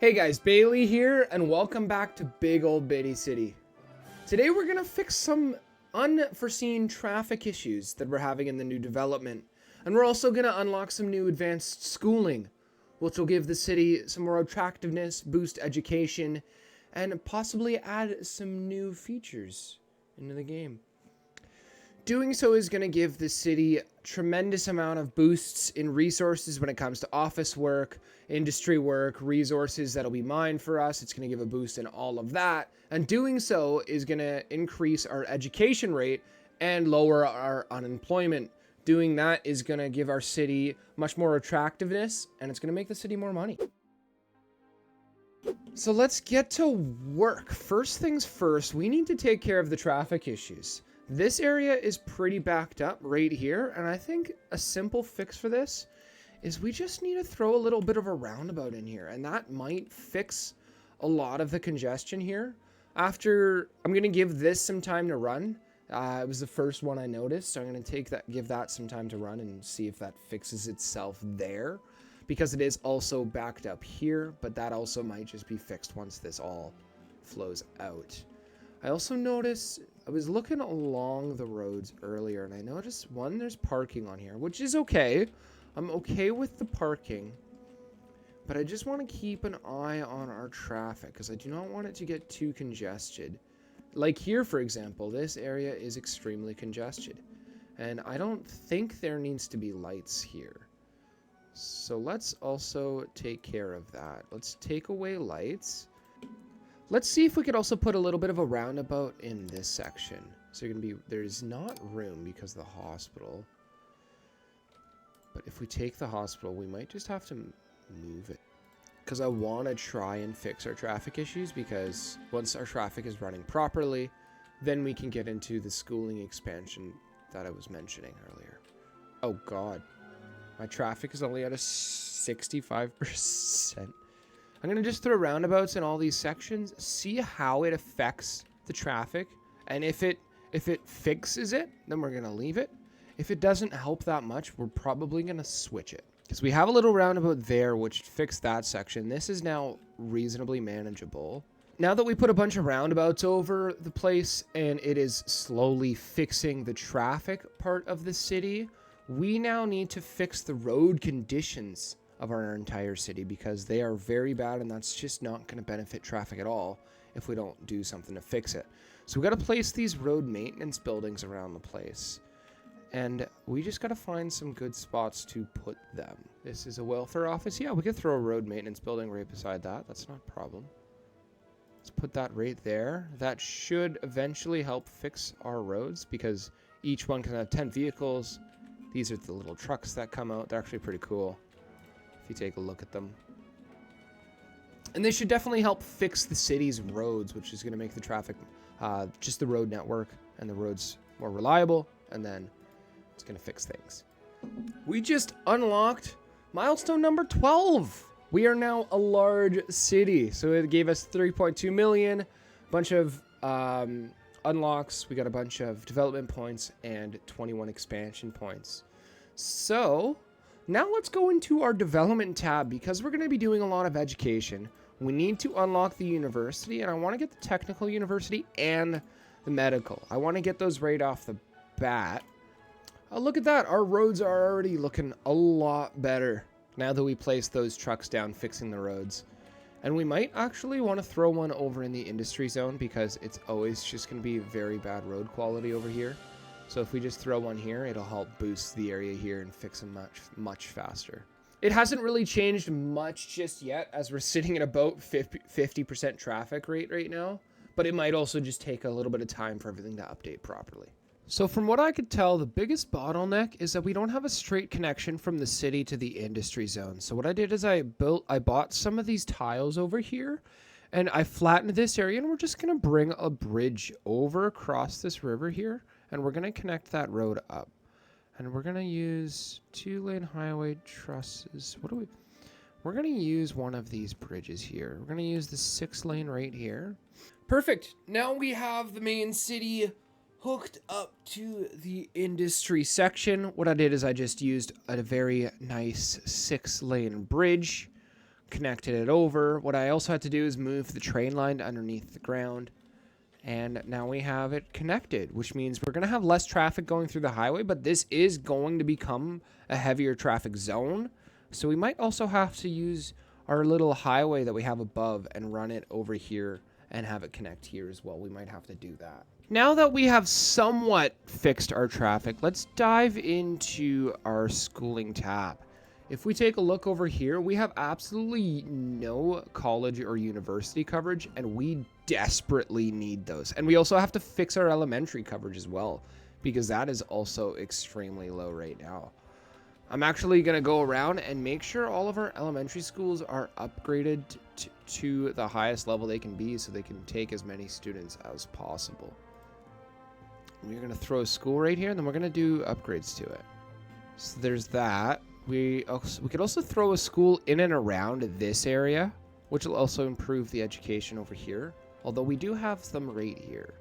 Hey guys, Bailey here, and welcome back to Big Old Bitty City. Today we're gonna fix some unforeseen traffic issues that we're having in the new development. And we're also gonna unlock some new advanced schooling, which will give the city some more attractiveness, boost education, and possibly add some new features into the game. Doing so is going to give the city a tremendous amount of boosts in resources when it comes to office work, industry work, resources that'll be mined for us. It's going to give a boost in all of that. And doing so is going to increase our education rate and lower our unemployment. Doing that is going to give our city much more attractiveness, and it's going to make the city more money. So let's get to work. First things first, we need to take care of the traffic issues. This area is pretty backed up right here, and I think a simple fix for this is we just need to throw a little bit of a roundabout in here, and that might fix a lot of the congestion here. I'm going to give this some time to run. It was the first one I noticed, so I'm going to give that some time to run and see if that fixes itself there, because it is also backed up here, but that also might just be fixed once this all flows out. I also noticed, I was looking along the roads earlier, and I noticed, one, there's parking on here, which is okay. I'm okay with the parking, but I just want to keep an eye on our traffic, because I do not want it to get too congested. Like here, for example, this area is extremely congested, and I don't think there needs to be lights here. So let's also take care of that. Let's take away lights. Let's see if we could also put a little bit of a roundabout in this section. So there's not room because of the hospital. But if we take the hospital, we might just have to move it. Because I want to try and fix our traffic issues, because once our traffic is running properly, then we can get into the schooling expansion that I was mentioning earlier. Oh God, my traffic is only at a 65%. I'm going to just throw roundabouts in all these sections, see how it affects the traffic, and if it fixes it, then we're going to leave it. If it doesn't help that much, we're probably going to switch it. Because we have a little roundabout there, which fixed that section. This is now reasonably manageable. Now that we put a bunch of roundabouts over the place, and it is slowly fixing the traffic part of the city, we now need to fix the road conditions of our entire city, because they are very bad, and that's just not going to benefit traffic at all if we don't do something to fix it. So we got to place these road maintenance buildings around the place, and we just got to find some good spots to put them. This is a welfare office. Yeah, we could throw a road maintenance building right beside that. That's not a problem. Let's put that right there. That should eventually help fix our roads, because each one can have 10 vehicles. These are the little trucks that come out. They're actually pretty cool if you take a look at them. And they should definitely help fix the city's roads, which is going to make the traffic, just the road network and the roads more reliable, and then it's going to fix things. We just unlocked milestone number 12. We are now a large city. So it gave us 3.2 million, a bunch of unlocks. We got a bunch of development points and 21 expansion points. So now let's go into our development tab, because we're going to be doing a lot of education. We need to unlock the university, and I want to get the technical university and the medical. I want to get those right off the bat. Oh, look at that. Our roads are already looking a lot better now that we place those trucks down fixing the roads. And we might actually want to throw one over in the industry zone, because it's always just going to be very bad road quality over here. So if we just throw one here, it'll help boost the area here and fix them much faster. It hasn't really changed much just yet, as we're sitting at about 50% traffic rate right now. But it might also just take a little bit of time for everything to update properly. So from what I could tell, the biggest bottleneck is that we don't have a straight connection from the city to the industry zone. So what I did is I bought some of these tiles over here, and I flattened this area, and we're just going to bring a bridge over across this river here. And we're going to connect that road up. And we're going to use 2-lane highway trusses. We're going to use one of these bridges here. We're going to use the 6-lane right here. Perfect. Now we have the main city hooked up to the industry section. What I did is I just used a very nice 6-lane bridge, connected it over. What I also had to do is move the train line underneath the ground. And now we have it connected, which means we're going to have less traffic going through the highway, but this is going to become a heavier traffic zone. So we might also have to use our little highway that we have above and run it over here and have it connect here as well. We might have to do that. Now that we have somewhat fixed our traffic, let's dive into our schooling tab. If we take a look over here, we have absolutely no college or university coverage, and we desperately need those. And we also have to fix our elementary coverage as well, because that is also extremely low right now. I'm actually going to go around and make sure all of our elementary schools are upgraded to the highest level they can be so they can take as many students as possible. We're going to throw a school right here, and then we're going to do upgrades to it. So there's that. We could also throw a school in and around this area, which will also improve the education over here, although we do have some right here.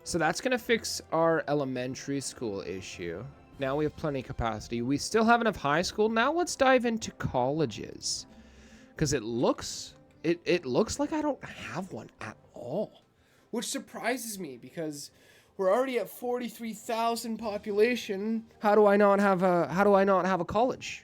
So that's going to fix our elementary school issue. Now we have plenty of capacity. We still have enough high school. Now let's dive into colleges, because it looks like I don't have one at all, which surprises me because we're already at 43,000 population. How do I not have a college?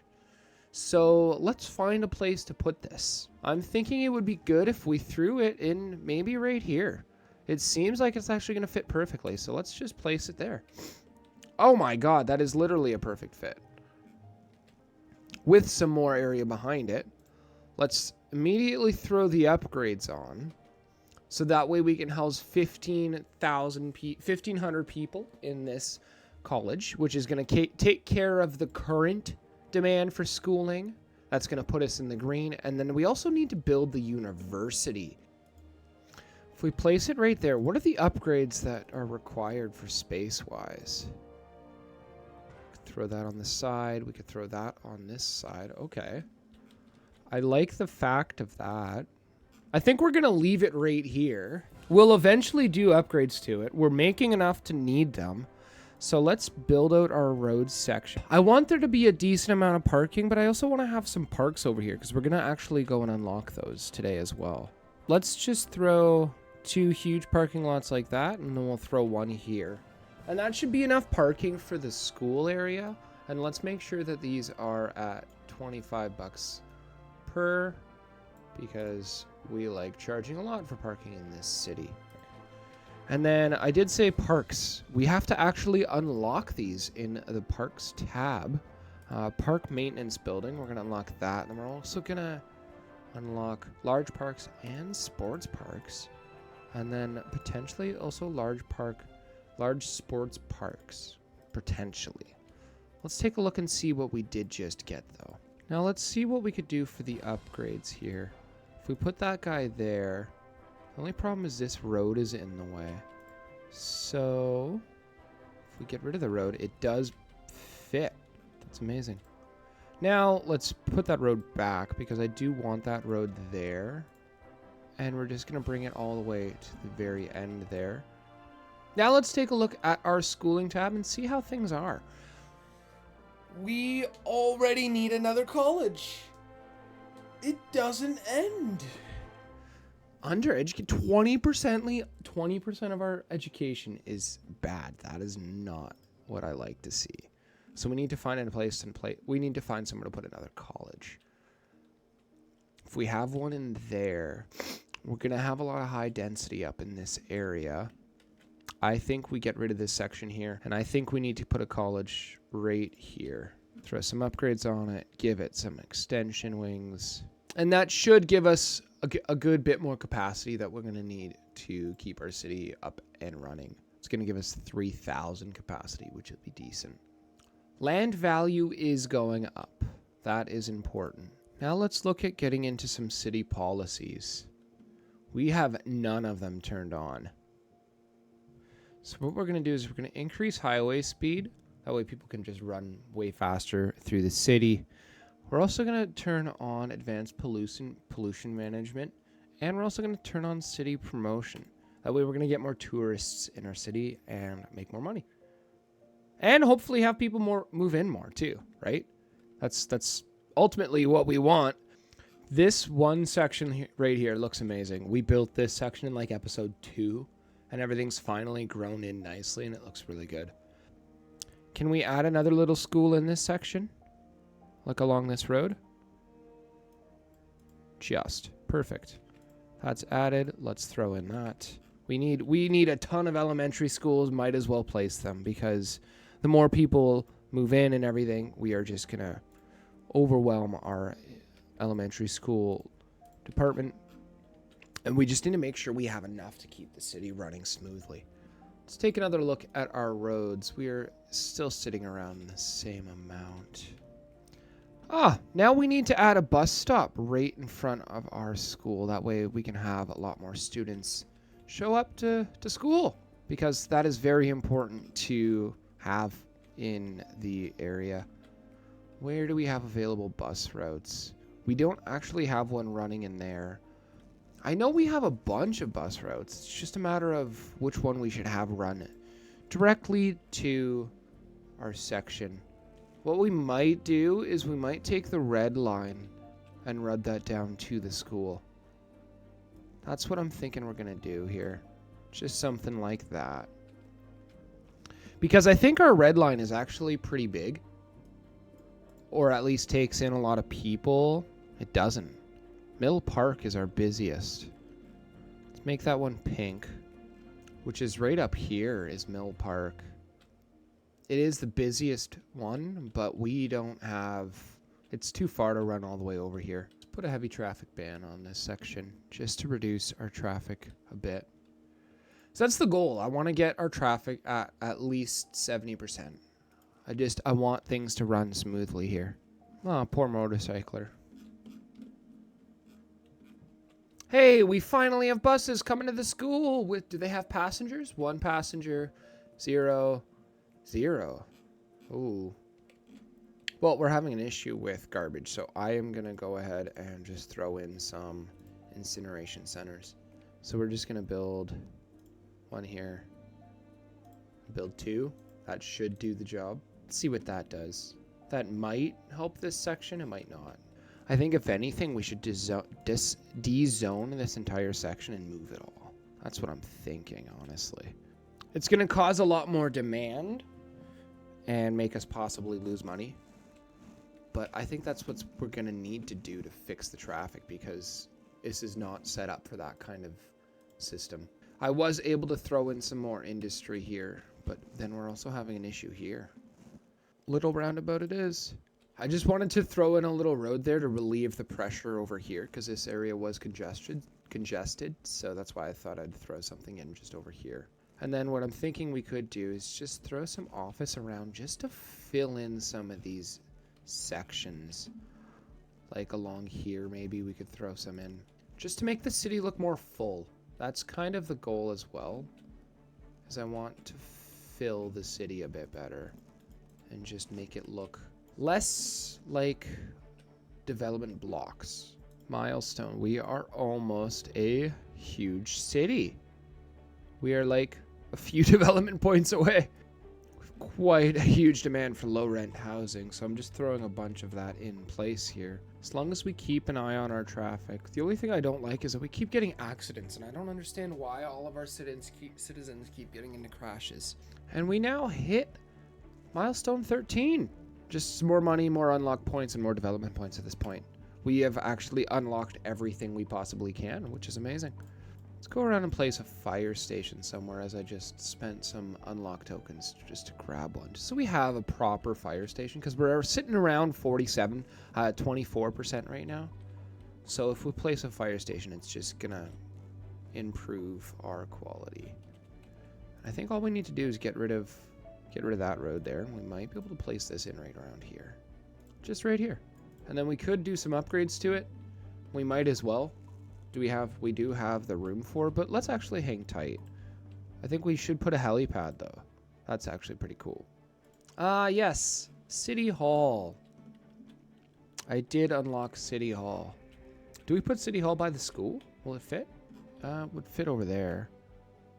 So let's find a place to put this. I'm thinking it would be good if we threw it in maybe right here. It seems like it's actually going to fit perfectly. So let's just place it there. Oh my God, that is literally a perfect fit. With some more area behind it. Let's immediately throw the upgrades on. So that way we can house 1,500 people in this college, which is going to take care of the current demand for schooling. That's going to put us in the green. And then we also need to build the university. If we place it right there, what are the upgrades that are required for space-wise? Throw that on the side. We could throw that on this side. Okay. I like the fact of that. I think we're going to leave it right here. We'll eventually do upgrades to it. We're making enough to need them. So let's build out our road section. I want there to be a decent amount of parking, but I also want to have some parks over here because we're going to actually go and unlock those today as well. Let's just throw 2 huge parking lots like that, and then we'll throw one here. And that should be enough parking for the school area. And let's make sure that these are at 25 bucks per, because we like charging a lot for parking in this city. And then I did say parks. We have to actually unlock these in the parks tab. Park maintenance building, we're going to unlock that. And we're also going to unlock large parks and sports parks. And then potentially also large sports parks, potentially. Let's take a look and see what we did just get, though. Now let's see what we could do for the upgrades here. If we put that guy there, the only problem is this road is in the way. So if we get rid of the road, it does fit. That's amazing. Now let's put that road back because I do want that road there. And we're just going to bring it all the way to the very end there. Now let's take a look at our schooling tab and see how things are. We already need another college. It doesn't end. Undereducated, 20% of our education is bad. That is not what I like to see. So we need to find a place we need to find somewhere to put another college. If we have one in there, we're going to have a lot of high density up in this area. I think we get rid of this section here, and I think we need to put a college right here. Throw some upgrades on it, give it some extension wings, and that should give us a good bit more capacity that we're going to need to keep our city up and running. It's going to give us 3,000 capacity, which would be decent. Land value is going up. That is important. Now let's look at getting into some city policies. We have none of them turned on. So what we're going to do is we're going to increase highway speed. That way people can just run way faster through the city. We're also going to turn on advanced pollution management. And we're also going to turn on city promotion. That way we're going to get more tourists in our city and make more money. And hopefully have people move in more too, right? That's ultimately what we want. This one section right here looks amazing. We built this section in like episode 2, and everything's finally grown in nicely, and it looks really good. Can we add another little school in this section? Like along this road? Just. Perfect. That's added. Let's throw in that. We need a ton of elementary schools. Might as well place them because the more people move in and everything, we are just going to overwhelm our elementary school department. And we just need to make sure we have enough to keep the city running smoothly. Let's take another look at our roads. We are still sitting around the same amount. Now we need to add a bus stop right in front of our school. That way we can have a lot more students show up to school, because that is very important to have in the area. Where do we have available bus routes? We don't actually have one running in there. I know we have a bunch of bus routes. It's just a matter of which one we should have run directly to our section. What we might do is we might take the red line and run that down to the school. That's what I'm thinking we're going to do here. Just something like that. Because I think our red line is actually pretty big. Or at least takes in a lot of people. It doesn't. Mill Park is our busiest. Let's make that one pink. Which is right up here is Mill Park. It is the busiest one, but we don't have... It's too far to run all the way over here. Let's put a heavy traffic ban on this section just to reduce our traffic a bit. So that's the goal. I want to get our traffic at least 70%. I want things to run smoothly here. Oh, poor motorcycler. Hey, we finally have buses coming to the school. Do they have passengers? 1 passenger, 0. Ooh. Well, we're having an issue with garbage, so I am going to go ahead and just throw in some incineration centers. So we're just going to build 1 here. Build 2. That should do the job. Let's see what that does. That might help this section. It might not. I think if anything, we should de-zone this entire section and move it all. That's what I'm thinking, honestly. It's going to cause a lot more demand and make us possibly lose money. But I think that's what we're going to need to do to fix the traffic, because this is not set up for that kind of system. I was able to throw in some more industry here, but then we're also having an issue here. Little roundabout it is. I just wanted to throw in a little road there to relieve the pressure over here, because this area was congested, so that's why I thought I'd throw something in just over here. And then what I'm thinking we could do is just throw some office around just to fill in some of these sections. Like along here, maybe we could throw some in. Just to make the city look more full. That's kind of the goal as well. Is I want to fill the city a bit better. And just make it look less like development blocks. Milestone. We are almost a huge city. We are like a few development points away. Quite a huge demand for low rent housing, so I'm just throwing a bunch of that in place here. As long as we keep an eye on our traffic. The only thing I don't like is that we keep getting accidents, and I don't understand why all of our citizens keep getting into crashes. And we now hit milestone 13. Just more money, more unlocked points, and more development points at this point. We have actually unlocked everything we possibly can, which is amazing. Let's go around and place a fire station somewhere, as I just spent some unlock tokens just to grab one. Just so we have a proper fire station, because we're sitting around 24% right now. So if we place a fire station, it's just gonna improve our quality. I think all we need to do is get rid of that road there. We might be able to place this in right around here. Just right here. And then we could do some upgrades to it. We might as well. We do have the room for, but let's actually hang tight. I think we should put a helipad though. That's actually pretty cool. Yes, City Hall. I did unlock City Hall. Do we put City Hall by the school? Will it fit? Would fit over there.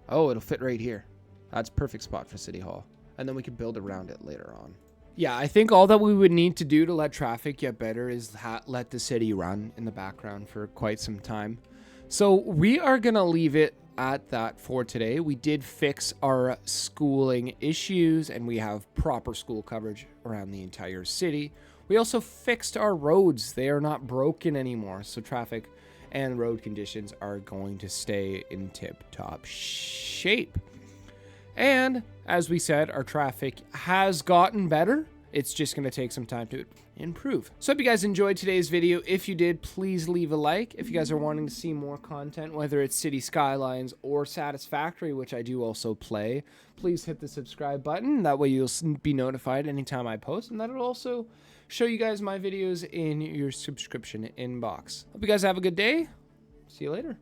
Oh, it'll fit right here. That's perfect spot for City Hall. And then we can build around it later on. Yeah, I think all that we would need to do to let traffic get better is let the city run in the background for quite some time. So we are going to leave it at that for today. We did fix our schooling issues and we have proper school coverage around the entire city. We also fixed our roads. They are not broken anymore. So traffic and road conditions are going to stay in tip-top shape. And as we said, our traffic has gotten better. It's just going to take some time to improve. So hope you guys enjoyed today's video. If you did, please leave a like. If you guys are wanting to see more content, whether it's City Skylines or Satisfactory, which I do also play, please hit the subscribe button. That way you'll be notified anytime I post, and that'll also show you guys my videos in your subscription inbox. Hope you guys have a good day. See you later.